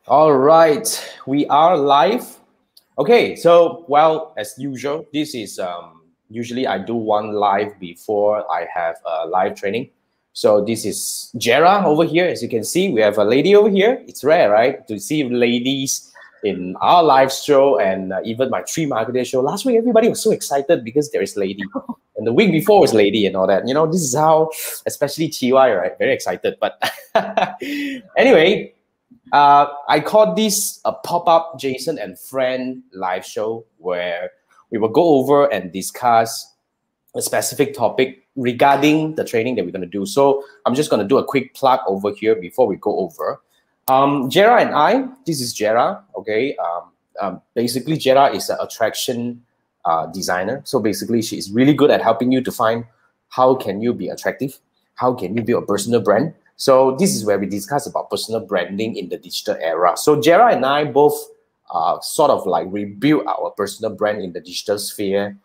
All right, we are live. Okay, so well, as usual, this is usually I do one live before I have a live training. So this is Jera over here. As you can see, we have a lady over here. It's rare, right, to see ladies in our live show and even my Tree Marketer show. Last week, everybody was so excited because there is lady. And the week before was lady and all that. You know, this is how, especially TY, right? Very excited. But anyway, I called this a pop-up Jason and Friend live show where we will go over and discuss a specific topic regarding the training that we're going to do. So I'm just going to do a quick plug over here before we go over. Jera and I, this is Jera, okay? Basically, Jera is an attraction designer. So basically, she is really good at helping you to find how can you be attractive, how can you build a personal brand. So this is where we discuss about personal branding in the digital era. So Jera and I both sort of like rebuilt our personal brand in the digital sphere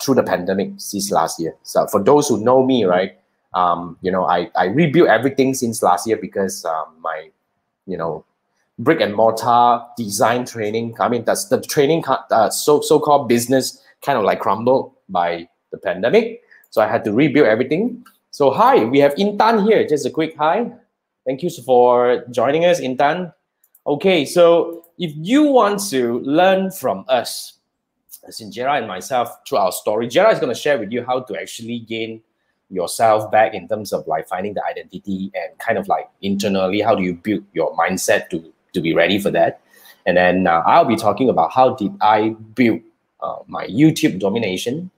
through the pandemic since last year. So for those who know me, right, you know, I rebuilt everything since last year because my, you know, brick and mortar design training, I mean, that's the training, so-called business kind of like crumbled by the pandemic. So I had to rebuild everything. So hi, we have Intan here. Just a quick hi. Thank you for joining us, Intan. Okay, so if you want to learn from us, as in Jera and myself, through our story, Jera is going to share with you how to actually gain yourself back in terms of like finding the identity and kind of like internally, how do you build your mindset to be ready for that? And then I'll be talking about how did I build my YouTube domination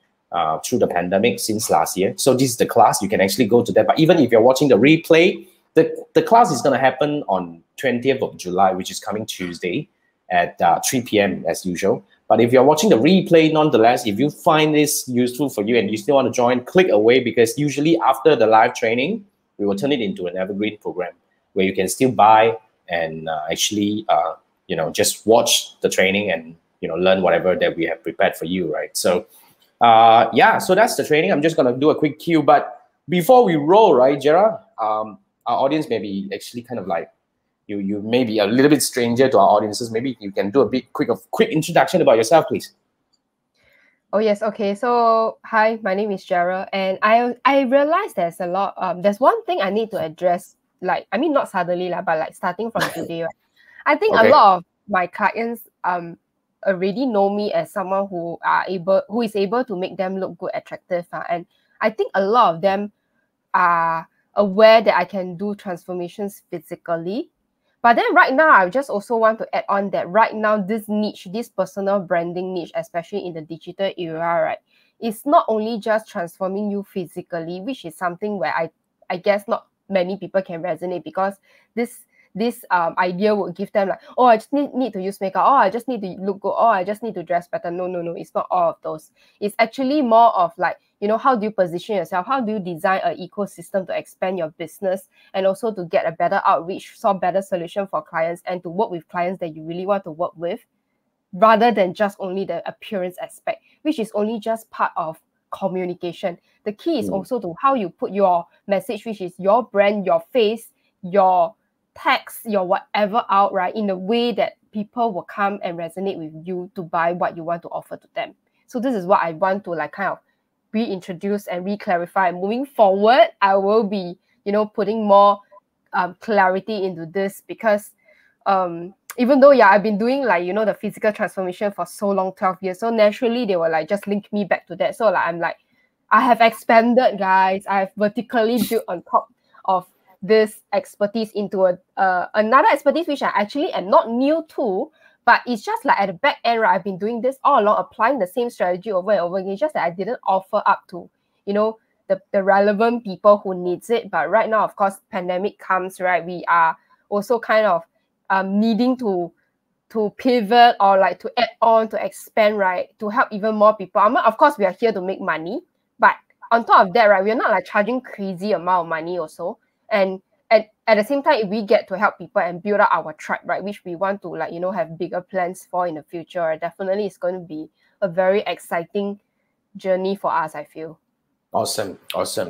through the pandemic since last year. So this is the class. You can actually go to that. But even if you're watching the replay, the class is going to happen on 20th of July, which is coming Tuesday at 3 p.m. as usual. But if you're watching the replay, nonetheless, if you find this useful for you and you still want to join, click away, because usually after the live training, we will turn it into an evergreen program where you can still buy and actually, you know, just watch the training and, you know, learn whatever that we have prepared for you, right? So yeah, so that's the training. I'm just going to do a quick cue. But before we roll, right, Jera, our audience may be actually kind of like, you may be a little bit stranger to our audiences. Maybe you can do a bit quick introduction about yourself, please. Oh yes, okay. So hi, my name is Jera, and I realized there's a lot. There's one thing I need to address. Like, I mean, not suddenly lah, but like starting from today, right? I think Okay. a lot of my clients already know me as someone who is able to make them look good, attractive, and I think a lot of them are aware that I can do transformations physically. But then right now, I just also want to add on that right now, this niche, this personal branding niche, especially in the digital era, right, it's not only just transforming you physically, which is something where I guess not many people can resonate, because this idea would give them like, oh, I just need to use makeup, oh, I just need to look good, oh, I just need to dress better. No, it's not all of those. It's actually more of like, you know, how do you position yourself? How do you design an ecosystem to expand your business and also to get a better outreach, solve better solution for clients, and to work with clients that you really want to work with, rather than just only the appearance aspect, which is only just part of communication. The key is also to how you put your message, which is your brand, your face, your text, your whatever out, right, in a way that people will come and resonate with you to buy what you want to offer to them. So this is what I want to like kind of reintroduce and re-clarify. Moving forward, I will be, you know, putting more clarity into this, because even though, yeah, I've been doing like, you know, the physical transformation for so long, 12 years. So naturally, they will like just link me back to that. So like, I'm like, I have expanded, guys. I've vertically built on top of this expertise into another expertise, which I actually am not new to, but it's just like at the back end, right, I've been doing this all along, applying the same strategy over and over again. It's just that I didn't offer up to, you know, the relevant people who needs it. But right now, of course, pandemic comes, right, we are also kind of needing to pivot or like to add on, to expand, right, to help even more people. I mean, of course, we are here to make money, but on top of that, right, we're not like charging crazy amount of money also. And at the same time, if we get to help people and build up our tribe, right, which we want to like, you know, have bigger plans for in the future, right, definitely it's going to be a very exciting journey for us, I feel. Awesome.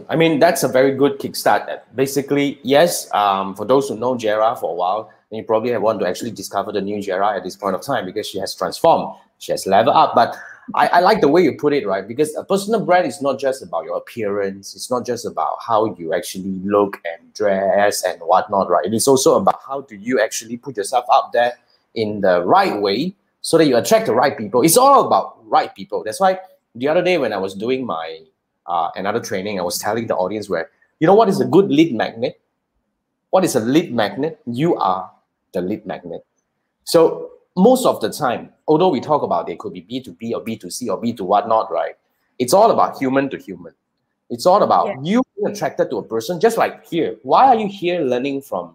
I mean, that's a very good kickstart. Basically, yes, for those who know Jera for a while, then you probably want to actually discover the new Gerard at this point of time because she has transformed, she has leveled up. But I like the way you put it, right? Because a personal brand is not just about your appearance. It's not just about how you actually look and dress and whatnot, right? It is also about how do you actually put yourself out there in the right way so that you attract the right people. It's all about right people. That's why the other day when I was doing my another training, I was telling the audience where, you know what is a good lead magnet? What is a lead magnet? You are the lead magnet. So most of the time, although we talk about it could be B2B or B2C or B2 whatnot, right? It's all about human to human. It's all about you being attracted to a person, just like here. Why are you here learning from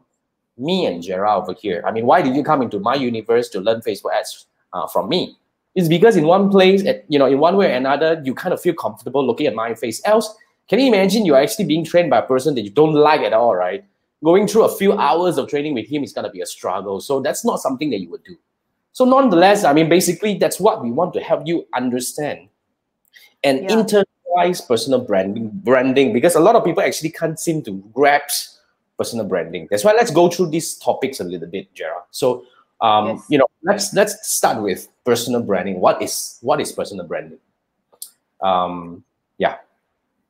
me and Gerard over here? I mean, why did you come into my universe to learn Facebook ads from me? It's because in one place, in one way or another, you kind of feel comfortable looking at my face. Else, can you imagine you're actually being trained by a person that you don't like at all, right? Going through a few hours of training with him is going to be a struggle. So that's not something that you would do. So nonetheless, I mean, basically, that's what we want to help you understand and internalize personal branding, because a lot of people actually can't seem to grasp personal branding. That's why let's go through these topics a little bit, Gerard. So, let's start with personal branding. What is personal branding?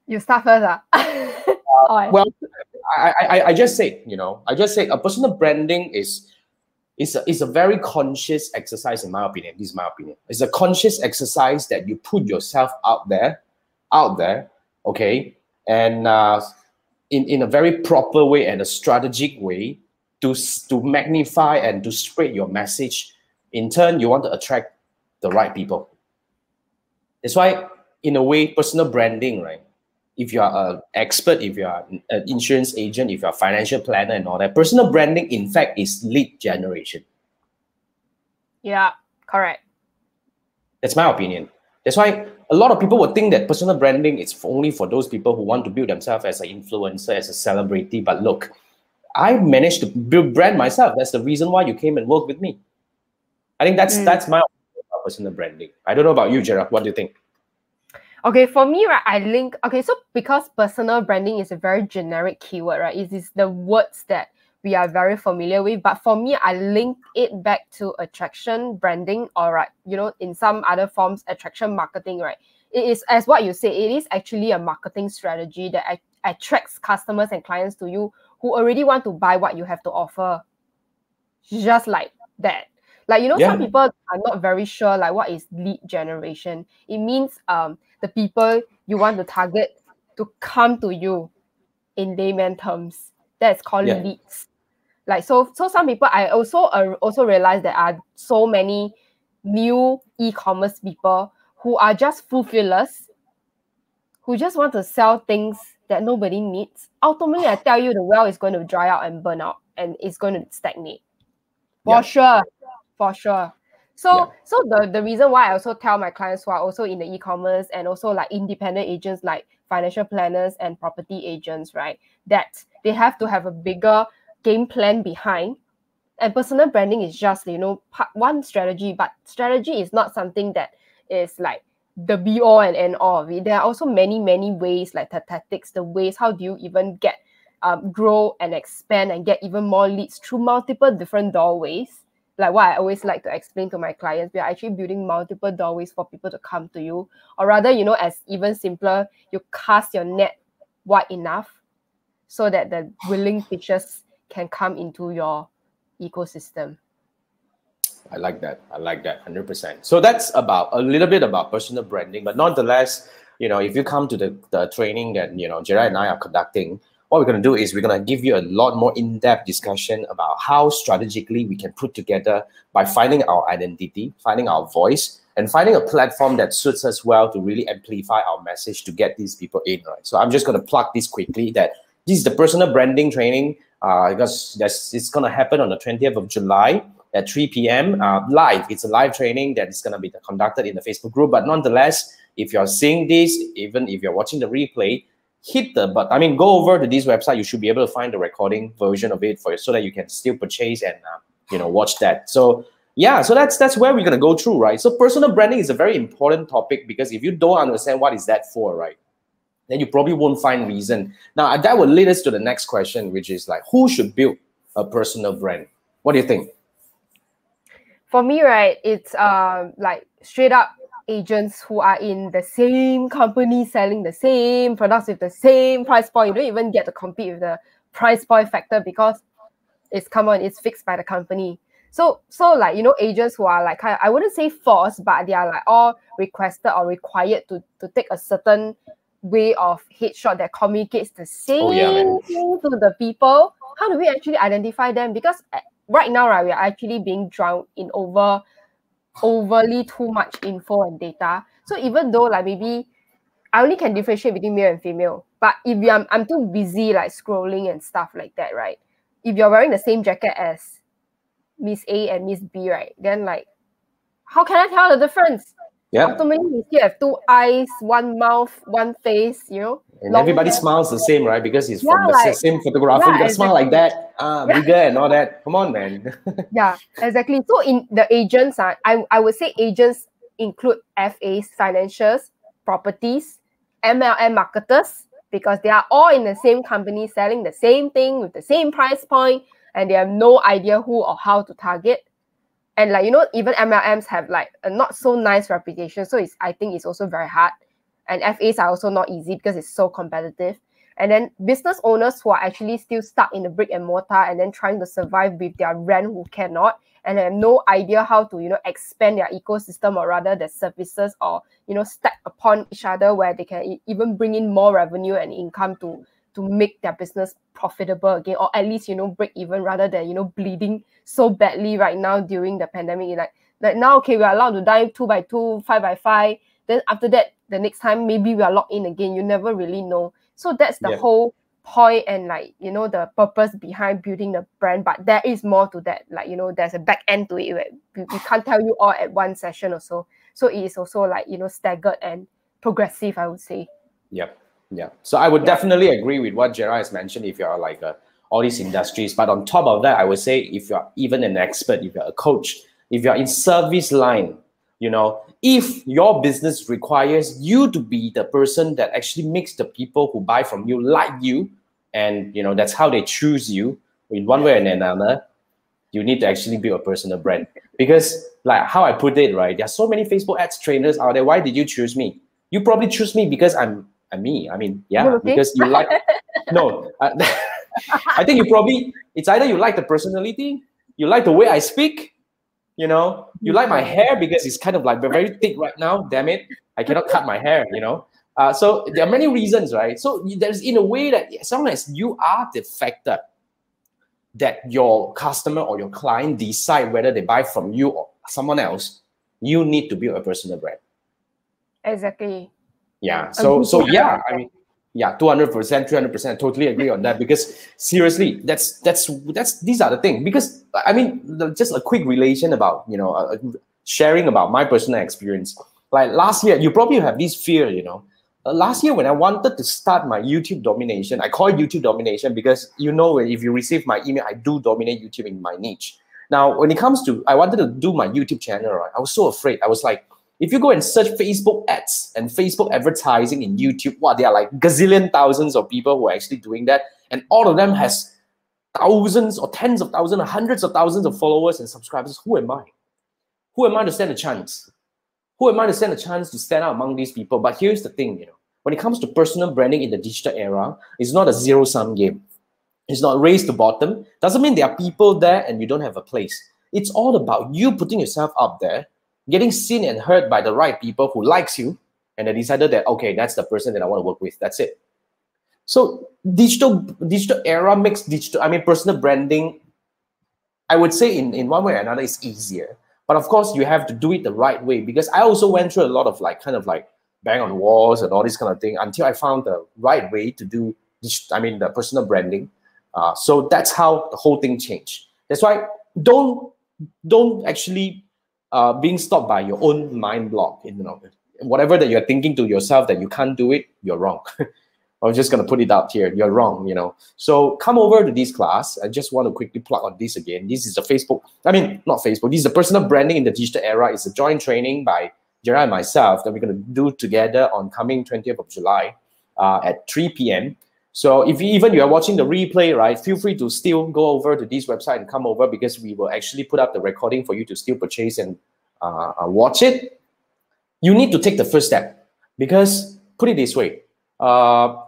You start first, well, I just said, a personal branding is a very conscious exercise, in my opinion. This is my opinion. It's a conscious exercise that you put yourself out there, okay, and in a very proper way and a strategic way to magnify and to spread your message. In turn, you want to attract the right people. That's why, in a way, personal branding, right? If you are an expert, if you are an insurance agent, if you're a financial planner and all that, personal branding, in fact, is lead generation. Yeah, correct. That's my opinion. That's why a lot of people would think that personal branding is only for those people who want to build themselves as an influencer, as a celebrity. But look, I managed to build brand myself. That's the reason why you came and worked with me. I think that's my opinion about personal branding. I don't know about you, Gerard. What do you think? Okay, for me, right, so because personal branding is a very generic keyword, right? It is the words that we are very familiar with. But for me, I link it back to attraction branding, or right, in some other forms, attraction marketing, right? It is, as what you say, it is actually a marketing strategy that attracts customers and clients to you who already want to buy what you have to offer. Just like that. Like, some people are not very sure, like, what is lead generation. It means the people you want to target to come to you in layman terms. That's called leads. Like, so some people, I also realized there are so many new e-commerce people who are just fulfillers, who just want to sell things that nobody needs. Ultimately, I tell you, the well is going to dry out and burn out, and it's going to stagnate. For sure. So the reason why I also tell my clients who are also in the e-commerce and also like independent agents like financial planners and property agents, right, that they have to have a bigger game plan behind. And personal branding is just, one strategy, but strategy is not something that is like the be-all and end-all of it. There are also many, many ways, like the tactics, the ways, how do you even get, grow and expand and get even more leads through multiple different doorways. Like what I always like to explain to my clients, we are actually building multiple doorways for people to come to you. Or rather, as even simpler, you cast your net wide enough so that the willing fishes can come into your ecosystem. I like that. 100%. So that's about a little bit about personal branding. But nonetheless, if you come to the training that, Gerard and I are conducting, what we're going to do is we're going to give you a lot more in-depth discussion about how strategically we can put together by finding our identity, finding our voice, and finding a platform that suits us well to really amplify our message to get these people in, right? So I'm just going to plug this quickly, that this is the personal branding training because it's going to happen on the 20th of July at 3 p.m. Live. It's a live training that is going to be conducted in the Facebook group. But nonetheless, if you're seeing this, even if you're watching the replay, go over to this website. You should be able to find the recording version of it so that you can still purchase and watch that. So so that's where we're gonna go through, right? So personal branding is a very important topic, because if you don't understand what is that for, right, then you probably won't find reason. Now that will lead us to the next question, which is like, who should build a personal brand? What do you think? For me, right, it's like straight up agents who are in the same company selling the same products with the same price point. You don't even get to compete with the price point factor because it's fixed by the company. So like, you know, agents who are like, I wouldn't say forced, but they are like all requested or required to take a certain way of headshot that communicates the Oh yeah, man. same thing to the people. How do we actually identify them? Because right now, right, we are actually being drowned in overly too much info and data. So even though like maybe I only can differentiate between male and female, but if I'm too busy like scrolling and stuff like that, right? If you're wearing the same jacket as Miss A and Miss B, right, then like how can I tell the difference? Yeah. Ultimately, you still have two eyes, one mouth, one face, you know. And everybody smiles the same, right? Because he's Yeah, from the like same photographer. yeah, You gotta smile like exactly. that, bigger and all that. Come on, man. Yeah, exactly. So in the agents, I would say agents include FAs, financials, properties, MLM marketers, because they are all in the same company selling the same thing with the same price point, and they have no idea who or how to target. And like, you know, even MLMs have like a not so nice reputation. So I think it's also very hard. And FAs are also not easy because it's so competitive. And then business owners who are actually still stuck in the brick and mortar and then trying to survive with their rent who cannot and have no idea how to, you know, expand their ecosystem or rather their services or, you know, stack upon each other where they can even bring in more revenue and income to make their business profitable again, or at least, you know, break even rather than, you know, bleeding so badly right now during the pandemic. Like now, okay, we're allowed to die 2 by 2, 5 by 5. Then after that, the next time, maybe we are locked in again. You never really know. So that's the Yeah. whole point and like, you know, the purpose behind building the brand. But there is more to that. Like, you know, there's a back end to it where we can't tell you all at one session or so. So it is also like, you know, staggered and progressive, I would say. Yep. Yeah. So I would Yeah. definitely agree with what Gerard has mentioned if you're like all these industries. But on top of that, I would say if you're even an expert, if you're a coach, if you're in service line, you know, if your business requires you to be the person that actually makes the people who buy from you like you, and you know, that's how they choose you in one way or another, you need to actually build a personal brand. Because like how I put it, right, there are so many Facebook ads trainers out there. Why did you choose me? You probably choose me because I'm me. I mean, Good yeah, looking? because you like, no, I think it's either you like the personality, you like the way I speak, you know, you like my hair because it's kind of like very thick right now. Damn it, I cannot cut my hair, you know. So there are many reasons, right? So there's in a way that as long as you are the factor that your customer or your client decide whether they buy from you or someone else, you need to build a personal brand. Exactly. Yeah. So yeah, I mean, yeah, 200%, 300%, totally agree on that. Because seriously, that's these are the things. Because I mean, just a quick relation about, you know, sharing about my personal experience. Like last year, you probably have this fear, you know. Last year when I wanted to start my YouTube domination, I call it YouTube domination because, you know, if you receive my email, I do dominate YouTube in my niche. Now, when it comes to, I wanted to do my YouTube channel, right? I was so afraid. I was like, if you go and search Facebook ads and Facebook advertising in YouTube, wow, there are like gazillion thousands of people who are actually doing that. And all of them has thousands or tens of thousands or hundreds of thousands of followers and subscribers. Who am I? Who am I to stand a chance? Who am I to stand a chance to stand out among these people? But here's the thing, you know, when it comes to personal branding in the digital era, it's not a zero-sum game. It's not race to bottom. Doesn't mean there are people there and you don't have a place. It's all about you putting yourself up there, getting seen and heard by the right people who likes you, and they decided that, okay, that's the person that I want to work with. That's it. So digital era makes personal branding, I would say in one way or another, is easier. But of course, you have to do it the right way, because I also went through a lot of like kind of like bang on walls and all this kind of thing until I found the right way to do the personal branding. So that's how the whole thing changed. That's why don't actually being stopped by your own mind block. You know, whatever that you're thinking to yourself that you can't do it, you're wrong. I'm just going to put it out here. You're wrong, you know. So come over to this class. I just want to quickly plug on this again. This is the not Facebook. This is the personal branding in the digital era. It's a joint training by Gerard and myself that we're going to do together on coming 20th of July at 3 p.m. So if even you are watching the replay, right, feel free to still go over to this website and come over, because we will actually put up the recording for you to still purchase and watch it. You need to take the first step, because put it this way,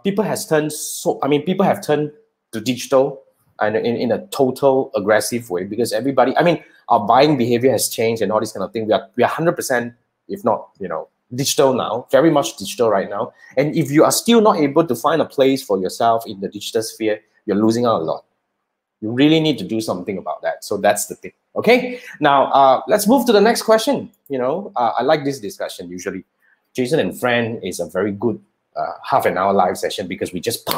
people have turned to digital and in a total aggressive way, because everybody, our buying behavior has changed and all this kind of thing. We are 100%, if not, digital now, very much digital right now. And if you are still not able to find a place for yourself in the digital sphere, you're losing out a lot. You really need to do something about that. So that's the thing. Okay. Now let's move to the next question. I like this discussion usually. Jason and Fran is a very good half an hour live session, because we just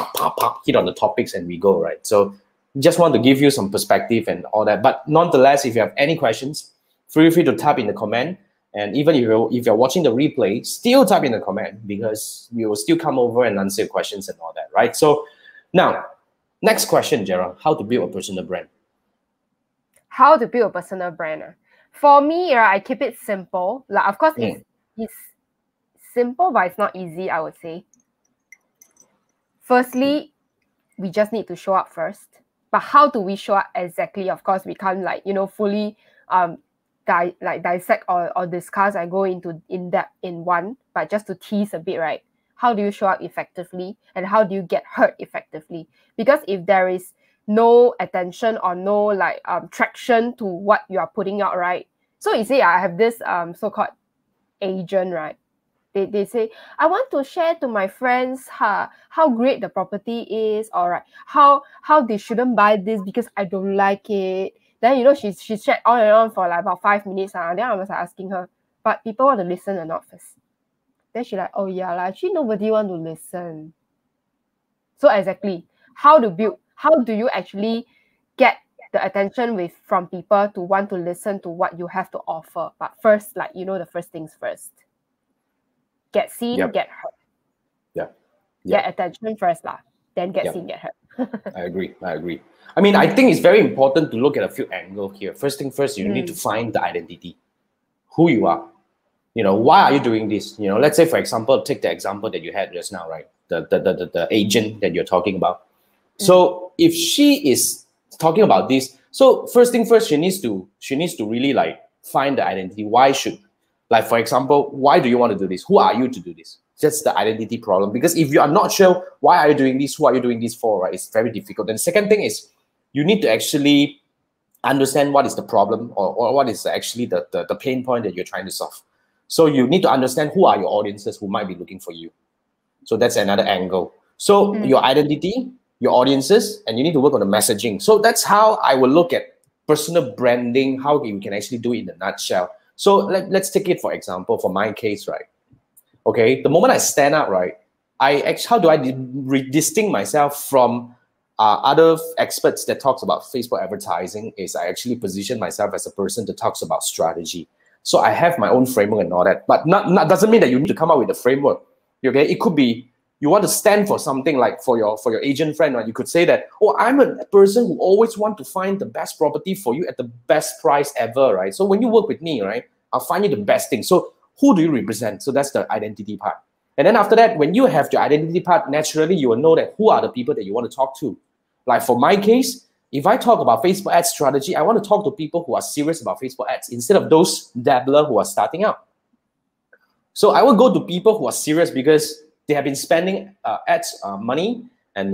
hit on the topics and we go, right? So just want to give you some perspective and all that. But nonetheless, if you have any questions, feel free to type in the comment. And even if you're watching the replay, still type in the comment, because we will still come over and answer your questions and all that, right? So now, next question, Gerald, how to build a personal brand? How to build a personal brand? For me, I keep it simple. Like, of course, it's simple, but it's not easy, I would say. Firstly, we just need to show up first. But how do we show up exactly? Of course, we can't fully dissect or discuss and go into in-depth in one, but just to tease a bit, right? How do you show up effectively, and how do you get heard effectively? Because if there is no attention or no traction to what you are putting out, right? So you see, I have this so-called agent, right? They say, I want to share to my friends how great the property is, or how they shouldn't buy this because I don't like it. Then she shared on and on for like about 5 minutes. Then I was asking her, but people want to listen or not first? Then she like, oh yeah, actually nobody want to listen. So exactly, how do you actually get the attention from people to want to listen to what you have to offer? But first, the first things first. Get seen, get heard. Get attention first, then get seen, get heard. I agree. I think it's very important to look at a few angles here. First thing first, you need to find the identity, who you are. Why are you doing this? Let's say, for example, take the example that you had just now, right? The agent that you're talking about. So if she is talking about this, so first thing first, she needs to really find the identity. Why should, for example, why do you want to do this? Who are you to do this? That's the identity problem. Because if you are not sure why are you doing this, who are you doing this for, right? It's very difficult. And the second thing is, you need to actually understand what is the problem, or what is actually the pain point that you're trying to solve. So you need to understand who are your audiences who might be looking for you. So that's another angle. So your identity, your audiences, and you need to work on the messaging. So that's how I will look at personal branding, how you can actually do it in a nutshell. So let's take it, for example, for my case, right? Okay, the moment I stand out, right, how do I distinct myself from other experts that talks about Facebook advertising? Is I actually position myself as a person that talks about strategy. So I have my own framework and all that, but not doesn't mean that you need to come up with a framework. Okay, it could be you want to stand for something, like for your agent friend, right? You could say that, oh, I'm a person who always want to find the best property for you at the best price ever, right? So when you work with me, right, I'll find you the best thing. So who do you represent? So that's the identity part. And then after that, when you have the identity part, naturally you will know that who are the people that you want to talk to. Like for my case, if I talk about Facebook ads strategy, I want to talk to people who are serious about Facebook ads instead of those dabbler who are starting out. So I will go to people who are serious because they have been spending ads money and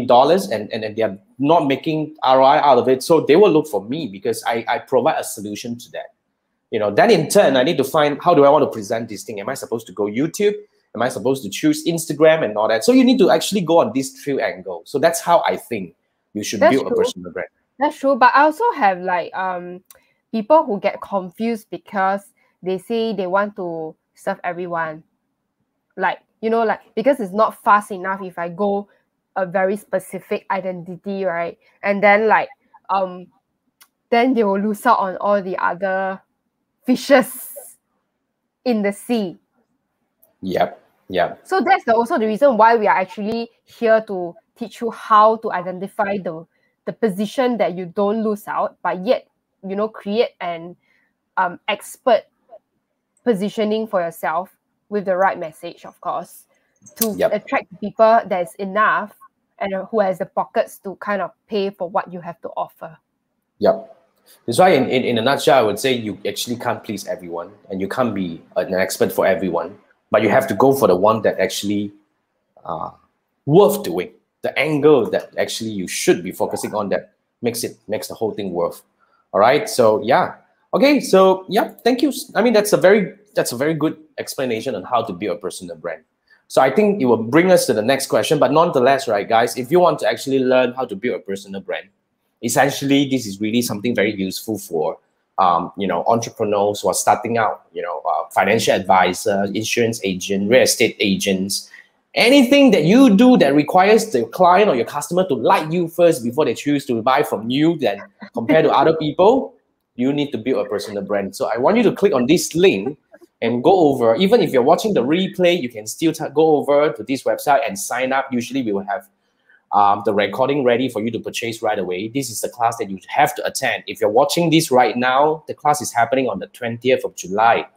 dollars, and they are not making ROI out of it. So they will look for me because I provide a solution to that. Then in turn, I need to find, how do I want to present this thing? Am I supposed to go YouTube? Am I supposed to choose Instagram and all that? So you need to actually go on these three angles. So that's how I think you should build a personal brand. That's true. But I also have people who get confused because they say they want to serve everyone. Because it's not fast enough if I go a very specific identity, right? And then then they will lose out on all the other fishes in the sea. Yep. So that's also the reason why we are actually here to teach you how to identify the position that you don't lose out, but yet create an expert positioning for yourself with the right message, of course, to attract people that's enough and who has the pockets to kind of pay for what you have to offer. Yep. That's why in a nutshell, I would say you actually can't please everyone and you can't be an expert for everyone, but you have to go for the one that actually worth doing, the angle that actually you should be focusing on that makes the whole thing worth. All right. So yeah. Okay. So yeah, thank you. I mean, that's a very good explanation on how to build a personal brand. So I think it will bring us to the next question, but nonetheless, right, guys, if you want to actually learn how to build a personal brand, essentially, this is really something very useful for, entrepreneurs who are starting out, financial advisor, insurance agent, real estate agents, anything that you do that requires the client or your customer to like you first before they choose to buy from you, then compared to other people, you need to build a personal brand. So I want you to click on this link and go over. Even if you're watching the replay, you can still go over to this website and sign up. Usually we will have the recording ready for you to purchase right away. This is the class that you have to attend. If you're watching this right now, the class is happening on the 20th of July.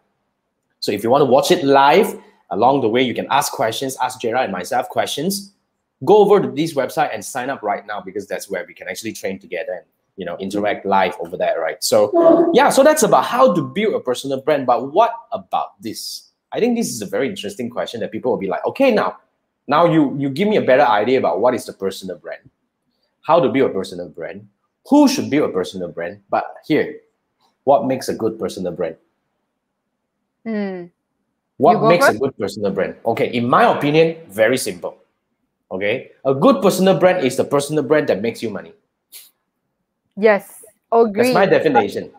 So if you want to watch it live, along the way, you can ask questions, ask Gerard and myself questions. Go over to this website and sign up right now, because that's where we can actually train together and interact live over there, right? So yeah, so that's about how to build a personal brand. But what about this? I think this is a very interesting question that people will be like, okay, now you give me a better idea about what is the personal brand, how to build a personal brand, who should build a personal brand. But here, what makes a good personal brand? What makes a good personal brand? Okay, in my opinion, very simple. Okay, a good personal brand is the personal brand that makes you money. Yes, agree. That's my definition.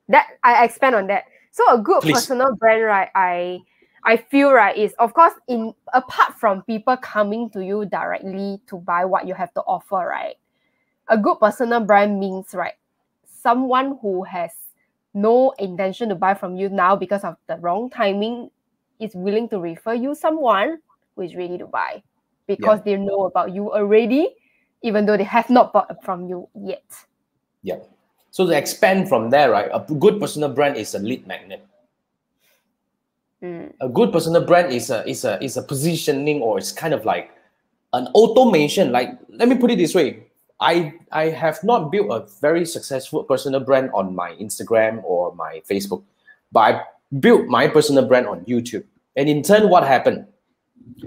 That I expand on that. So a good personal brand, right? I feel, right, is of course apart from people coming to you directly to buy what you have to offer, right? A good personal brand means, right, someone who has no intention to buy from you now because of the wrong timing is willing to refer you someone who is ready to buy because they know about you already, even though they have not bought from you yet. Yeah. So to expand from there, right, a good personal brand is a lead magnet. A good personal brand is a positioning, or it's kind of like an automation. Like, let me put it this way. I have not built a very successful personal brand on my Instagram or my Facebook, but I built my personal brand on YouTube. And in turn, what happened?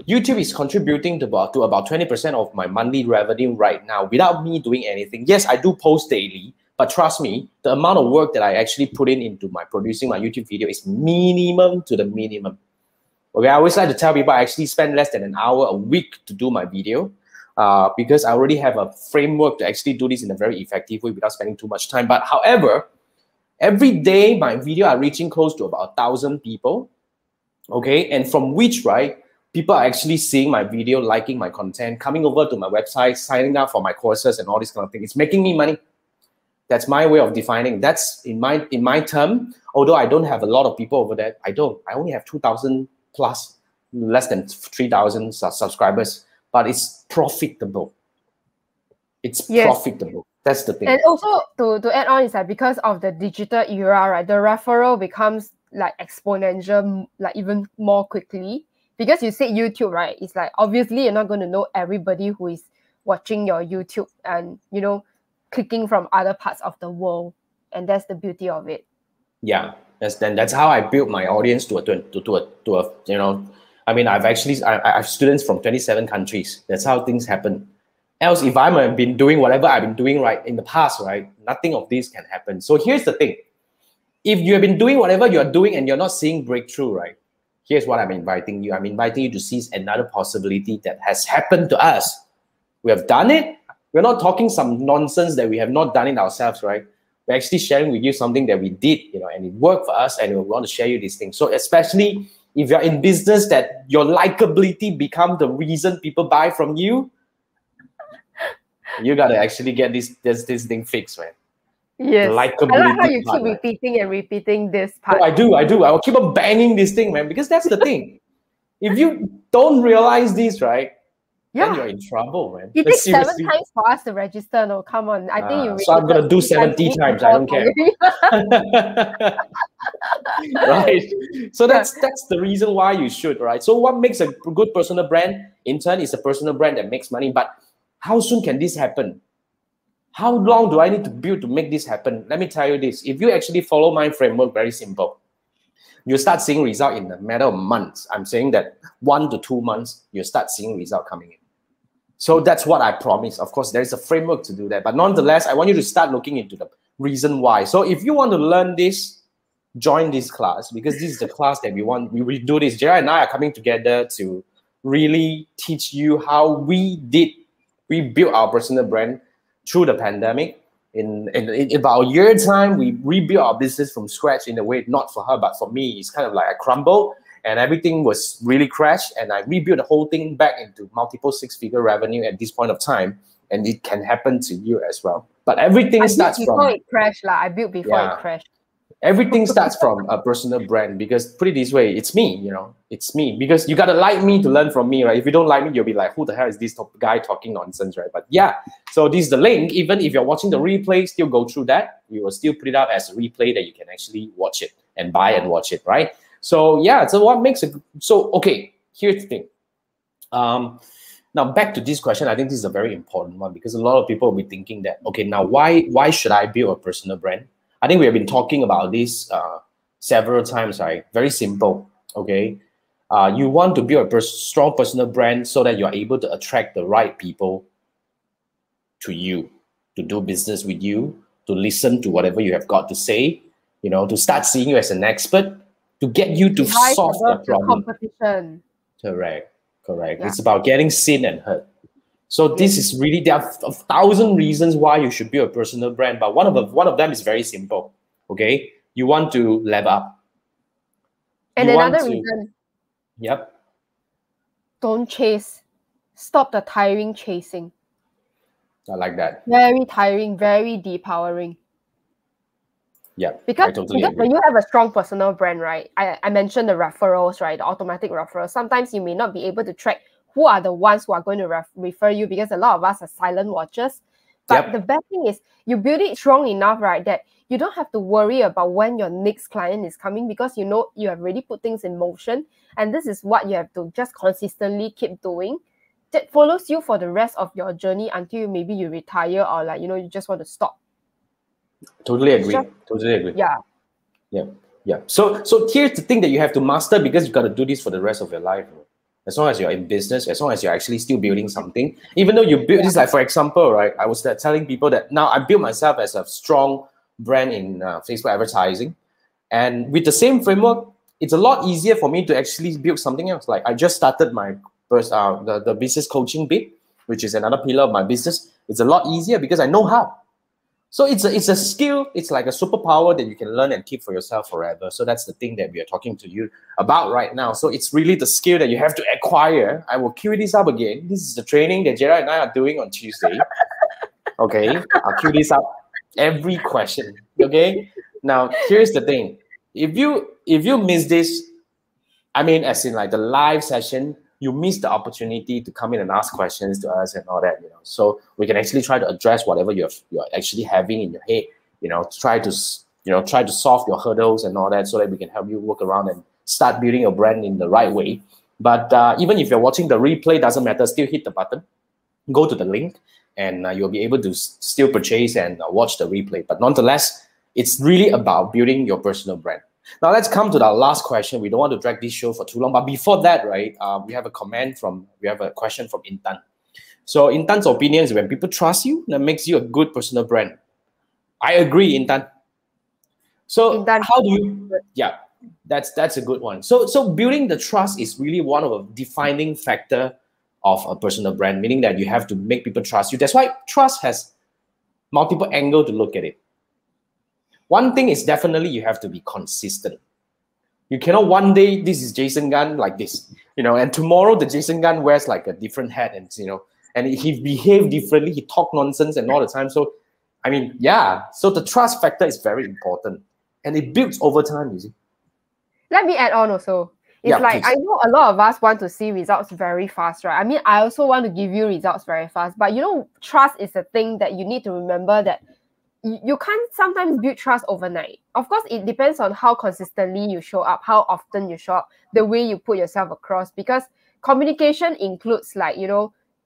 YouTube is contributing to about 20% of my monthly revenue right now without me doing anything. Yes, I do post daily, but trust me, the amount of work that I actually put into producing my YouTube video is minimum to the minimum. Okay, I always like to tell people I actually spend less than an hour a week to do my video because I already have a framework to actually do this in a very effective way without spending too much time. But however, every day my video are reaching close to about 1,000 people. Okay, and from which, right, people are actually seeing my video, liking my content, coming over to my website, signing up for my courses and all this kind of thing. It's making me money. That's my way of defining. That's in my term. Although I don't have a lot of people over there, I only have 2,000 plus, less than 3,000 subscribers. But it's profitable. It's profitable. That's the thing. And also to add on is that because of the digital era, right, the referral becomes like exponential, like even more quickly. Because you say YouTube, right? It's like obviously you're not going to know everybody who is watching your YouTube and clicking from other parts of the world, and that's the beauty of it. Yeah, that's how I built my audience to a I mean, I have students from 27 countries. That's how things happen. Else, if I've been doing whatever I've been doing right in the past, right, nothing of this can happen. So here's the thing: if you have been doing whatever you're doing and you're not seeing breakthrough, right? Here's what I'm inviting you. I'm inviting you to seize another possibility that has happened to us. We have done it. We're not talking some nonsense that we have not done it ourselves, right? We're actually sharing with you something that we did, and it worked for us, and we want to share you these things. So especially if you're in business that your likability become the reason people buy from you, you got to actually get this thing fixed, man. Yes, I like how you keep repeating and repeating this part. No, I do. I will keep on banging this thing, man, because that's the thing. If you don't realize this, right, then you're in trouble, man. It takes 7 times for us to register. No, come on. I think you. So I'm gonna do 70 times. I don't care. Right. So that's the reason why you should, right? So what makes a good personal brand? In turn, is a personal brand that makes money. But How soon can this happen? How long do I need to build to make this happen? Let me tell you this. If you actually follow my framework, very simple. You start seeing result in a matter of months. I'm saying that 1 to 2 months, you start seeing result coming in. So that's what I promise. Of course, there's a framework to do that. But nonetheless, I want you to start looking into the reason why. So if you want to learn this, join this class, because this is the class that we want. We will do this. Gerard and I are coming together to really teach you how we built our personal brand through the pandemic. In about a year time, we rebuilt our business from scratch in a way, not for her, but for me. It's kind of like I crumbled and everything was really crashed. And I rebuilt the whole thing back into multiple 6-figure revenue at this point of time. And it can happen to you as well. But everything starts from... before it crashed. I built before it crashed. Everything starts from a personal brand, because put it this way, it's me, it's me, because you got to like me to learn from me, right? If you don't like me, you'll be like, who the hell is this guy talking nonsense, right? But yeah, so this is the link. Even if you're watching the replay, still go through that. We will still put it up as a replay that you can actually watch it and buy and watch it, right? So yeah, so what makes it, so okay, here's the thing. Now back to this question, I think this is a very important one, because a lot of people will be thinking that, okay, now why should I build a personal brand? I think we have been talking about this several times, right? Very simple, okay? You want to build a strong personal brand so that you're able to attract the right people to you, to do business with you, to listen to whatever you have got to say, to start seeing you as an expert, to get you to solve their problem. Competition. Correct. Yeah. It's about getting seen and heard. So this is really, there are 1,000 reasons why you should build a personal brand, but one of them is very simple. Okay, you want to level up. And another reason. Yep. Don't chase. Stop the tiring chasing. I like that. Very tiring, very depowering. Yeah, because agree. When you have a strong personal brand, right? I mentioned the referrals, right? The automatic referrals. Sometimes you may not be able to track who are the ones who are going to refer you, because a lot of us are silent watchers. But the best thing is you build it strong enough, right, that you don't have to worry about when your next client is coming, because you know you have already put things in motion. And this is what you have to just consistently keep doing. That follows you for the rest of your journey until maybe you retire, or like, you just want to stop. Totally agree. Yeah. So here's the thing that you have to master, because you got to do this for the rest of your life. As long as you're in business, as long as you're actually still building something, even though you build this, like for example, right? I was telling people that now I built myself as a strong brand in Facebook advertising, and with the same framework, it's a lot easier for me to actually build something else. Like I just started my first the business coaching bit, which is another pillar of my business. It's a lot easier because I know how. So it's a skill. It's like a superpower that you can learn and keep for yourself forever. So that's the thing that we are talking to you about right now. So it's really the skill that you have to acquire. I will cue this up again. This is the training that Gerard and I are doing on Tuesday. Okay, I'll cue this up every question. Okay. Now here's the thing. If you miss this, I mean, as in like the live session, you miss the opportunity to come in and ask questions to us and all that, So we can actually try to address whatever you're actually having in your head, try to solve your hurdles and all that, so that we can help you work around and start building your brand in the right way. But even if you're watching the replay, doesn't matter, still hit the button, go to the link, and you'll be able to still purchase and watch the replay. But nonetheless, it's really about building your personal brand. Now let's come to our last question. We don't want to drag this show for too long, but before that, right, we have a question from Intan. So Intan's opinion is, when people trust you, that makes you a good personal brand. I agree, Intan. So how do you? Yeah, that's a good one. So building the trust is really one of the defining factor of a personal brand, meaning that you have to make people trust you. That's why trust has multiple angles to look at it. One thing is definitely you have to be consistent. You cannot one day, this is Jason Gunn like this, and tomorrow the Jason Gunn wears like a different hat, and and he behaved differently, he talk nonsense and all the time. So, I mean, yeah. So the trust factor is very important, and it builds over time, you see. Let me add on also. It's like, please. I know a lot of us want to see results very fast, right? I mean, I also want to give you results very fast, but trust is a thing that you need to remember that you can't sometimes build trust overnight. Of course, it depends on how consistently you show up, how often you show up, the way you put yourself across, because communication includes like,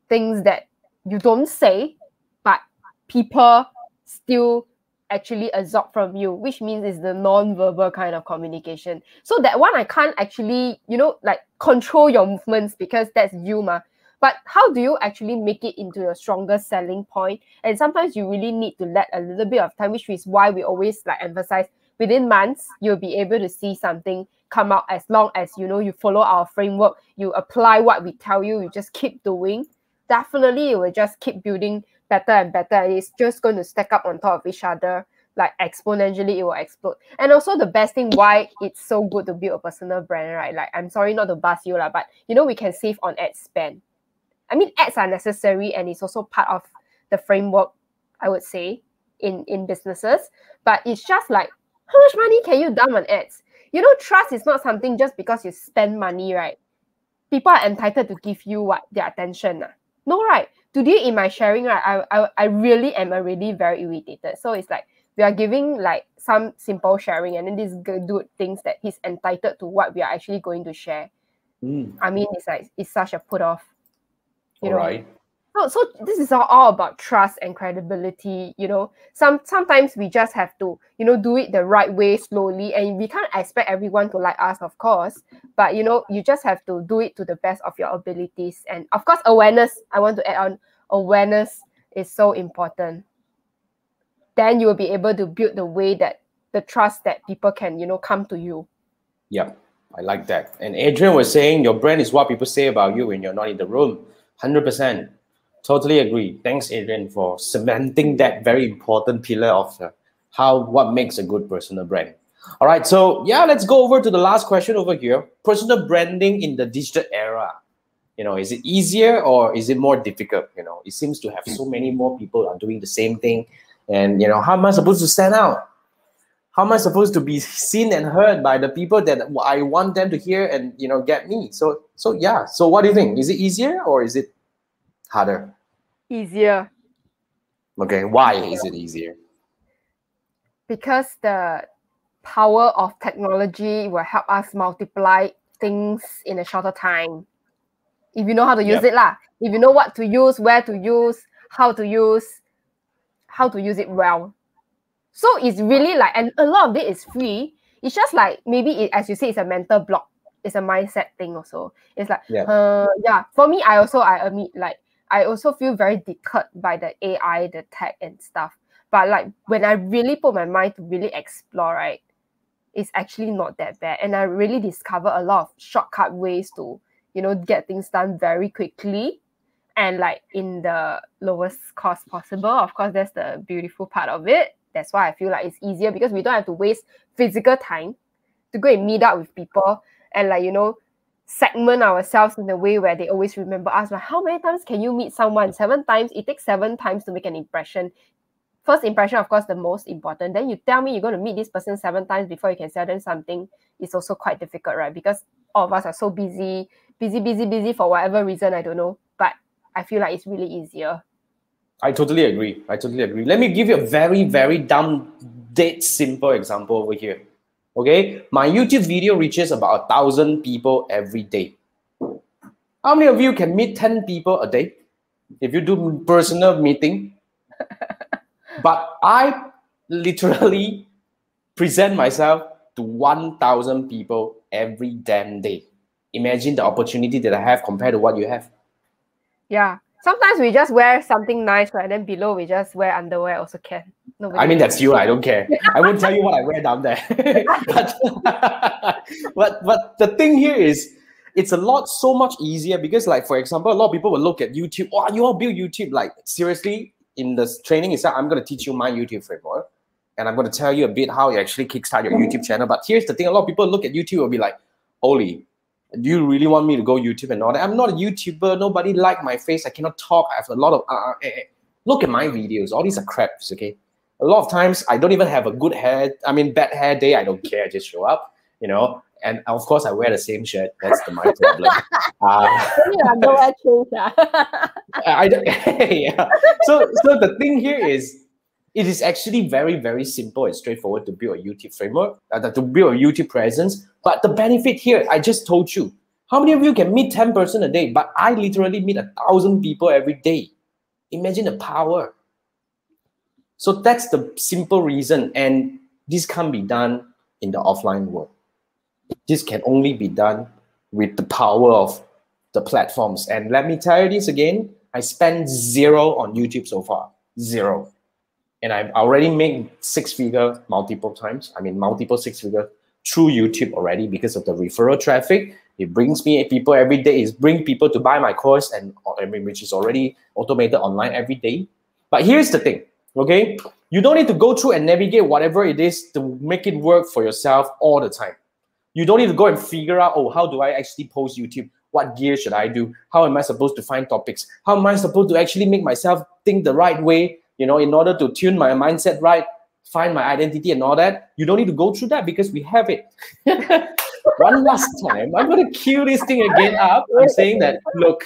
things that you don't say, but people still actually absorb from you, which means it's the non-verbal kind of communication. So that one I can't actually, like control your movements because that's you, ma. But how do you actually make it into your strongest selling point? And sometimes you really need to let a little bit of time, which is why we always like emphasize within months, you'll be able to see something come out as long as, you follow our framework, you apply what we tell you, you just keep doing. Definitely, it will just keep building better and better. And it's just going to stack up on top of each other. Like exponentially, it will explode. And also the best thing why it's so good to build a personal brand, right? Like, I'm sorry not to bust you, but we can save on ad spend. I mean, ads are necessary and it's also part of the framework, I would say, in businesses. But it's just like, how much money can you dump on ads? Trust is not something just because you spend money, right? People are entitled to give you their attention. No, right? Today in my sharing, right, I really am already very irritated. So it's like we are giving like some simple sharing, and then this dude thinks that he's entitled to what we are actually going to share. I mean, it's such a put off. Right. So this is all about trust and credibility. Sometimes we just have to, do it the right way, slowly, and we can't expect everyone to like us, of course. But you just have to do it to the best of your abilities, and of course, awareness. I want to add on, awareness is so important. Then you will be able to build the way that the trust that people can, come to you. Yeah, I like that. And Adrian was saying your brand is what people say about you when you're not in the room. 100%. Totally agree. Thanks, Adrian, for cementing that very important pillar of what makes a good personal brand. All right, so yeah, let's go over to the last question over here. Personal branding in the digital era. Is it easier or is it more difficult? It seems to have so many more people are doing the same thing. And, how am I supposed to stand out? How am I supposed to be seen and heard by the people that I want them to hear and, get me? So yeah. So what do you think? Is it easier or is it harder? Easier. Okay. Why is it easier? Because the power of technology will help us multiply things in a shorter time. If you know how to use it lah. If you know what to use, where to use, how to use it well. So it's really like, and a lot of it is free. It's just like, maybe as you say, it's a mental block. It's a mindset thing also. It's like, for me, I admit, like, I also feel very deterred by the AI, the tech and stuff. But like, when I really put my mind to really explore, right, it's actually not that bad. And I really discover a lot of shortcut ways to, get things done very quickly and like in the lowest cost possible. Of course, that's the beautiful part of it. That's why I feel like it's easier, because we don't have to waste physical time to go and meet up with people and like, segment ourselves in a way where they always remember us. Like, how many times can you meet someone? 7 times. It takes 7 times to make an impression. First impression, of course, the most important. Then you tell me you're going to meet this person 7 times before you can sell them something. It's also quite difficult, right? Because all of us are so busy for whatever reason, I don't know. But I feel like it's really easier. I totally agree. Let me give you a very, very dumb, dead simple example over here. Okay, my YouTube video reaches about 1,000 people every day. How many of you can meet 10 people a day if you do personal meeting? But I literally present myself to 1,000 people every damn day. Imagine the opportunity that I have compared to what you have. Yeah. Sometimes we just wear something nice, right? And then below we just wear underwear also can. I mean, that's you. I don't care. I won't tell you what I wear down there. but the thing here is, it's so much easier because, like, for example, a lot of people will look at YouTube. Oh, you all build YouTube. Like, seriously, in the training itself, I'm going to teach you my YouTube framework. And I'm going to tell you a bit how you actually kickstart your YouTube channel. But here's the thing. A lot of people look at YouTube and be like, Oli, do you really want me to go YouTube and all that? I'm not a YouTuber. Nobody like my face. I cannot talk. I have a lot of... Look at my videos. All these are craps, okay? A lot of times, I don't even have a bad hair day. I don't care. I just show up, And of course, I wear the same shirt. That's my problem. Yeah. So the thing here is, it is actually very, very simple and straightforward to build a YouTube framework, to build a YouTube presence. But the benefit here, I just told you. How many of you can meet 10 person a day? But I literally meet 1,000 people every day. Imagine the power. So that's the simple reason. And this can't be done in the offline world. This can only be done with the power of the platforms. And let me tell you this again, I spent 0 on YouTube so far, 0. And I've already made 6-figure multiple times. I mean, multiple 6-figure through YouTube already because of the referral traffic. It brings me people every day. It brings people to buy my course, and which is already automated online every day. But here's the thing, okay? You don't need to go through and navigate whatever it is to make it work for yourself all the time. You don't need to go and figure out, oh, how do I actually post YouTube? What gear should I do? How am I supposed to find topics? How am I supposed to actually make myself think the right way, you know, in order to tune my mindset right, find my identity and all that? You don't need to go through that because we have it. One last time, I'm going to cue this thing again up. I'm saying that, look,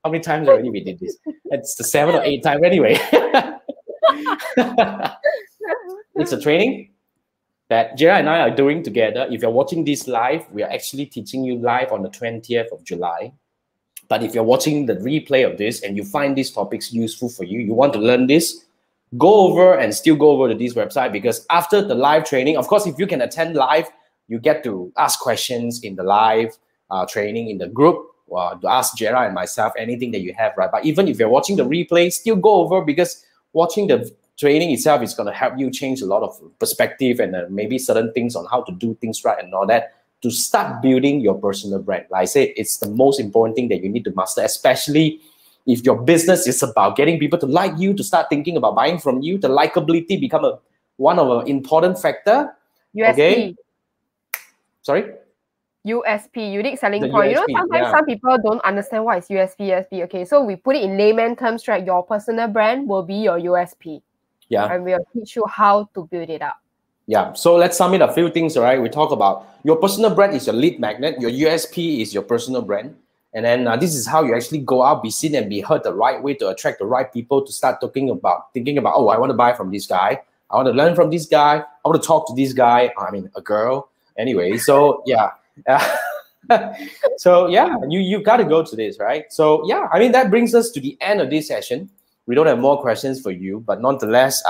how many times already we did this? It's the 7th or 8th time anyway. It's a training that Jera and I are doing together. If you're watching this live, we are actually teaching you live on the 20th of July. But if you're watching the replay of this and you find these topics useful for you, you want to learn this, go over and still go over to this website, because after the live training, of course, if you can attend live, you get to ask questions in the live training in the group, to ask Jera and myself anything that you have, right? But even if you're watching the replay, still go over, because watching the training itself is going to help you change a lot of perspective and maybe certain things on how to do things right and all that to start building your personal brand. Like I said, it's the most important thing that you need to master, especially if your business is about getting people to like you, to start thinking about buying from you. The likability become one of an important factor. USP. Okay. Sorry? USP, unique selling The point. USP, You know, sometimes some people don't understand what is USP. Okay, so we put it in layman terms, right? Your personal brand will be your USP. Yeah. And we'll teach you how to build it up. Yeah. So let's sum it a few things, all right? We talk about your personal brand is your lead magnet. Your USP is your personal brand. And then this is how you actually go out, be seen and be heard the right way to attract the right people to start thinking about, oh, I want to buy from this guy. I want to learn from this guy. I want to talk to this guy. I mean, a girl. Anyway, so yeah. So yeah, you got to go to this, right? So yeah, I mean, that brings us to the end of this session. We don't have more questions for you, but nonetheless,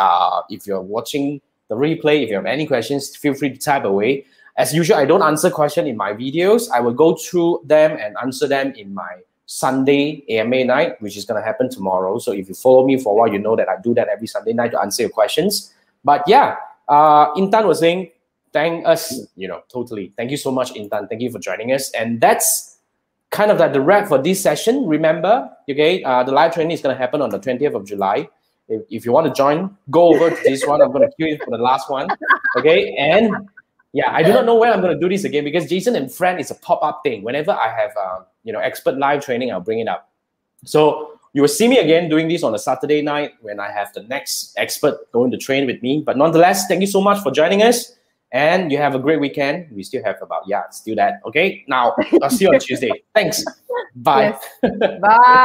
if you're watching the replay, if you have any questions, feel free to type away. As usual, I don't answer questions in my videos. I will go through them and answer them in my Sunday AMA night, which is going to happen tomorrow. So if you follow me for a while, you know that I do that every Sunday night to answer your questions. But yeah, Intan was saying, thank us, totally. Thank you so much, Intan. Thank you for joining us. And that's kind of like the wrap for this session. Remember, okay, the live training is going to happen on the 20th of July. If you want to join, go over to this one. I'm going to queue it for the last one. Okay, and yeah, I do not know when I'm going to do this again, because Jason and Friend is a pop-up thing. Whenever I have expert live training, I'll bring it up. So you will see me again doing this on a Saturday night when I have the next expert going to train with me. But nonetheless, thank you so much for joining us. And you have a great weekend. We still have still that. Okay. Now, I'll see you on Tuesday. Thanks. Bye. Yes. Bye.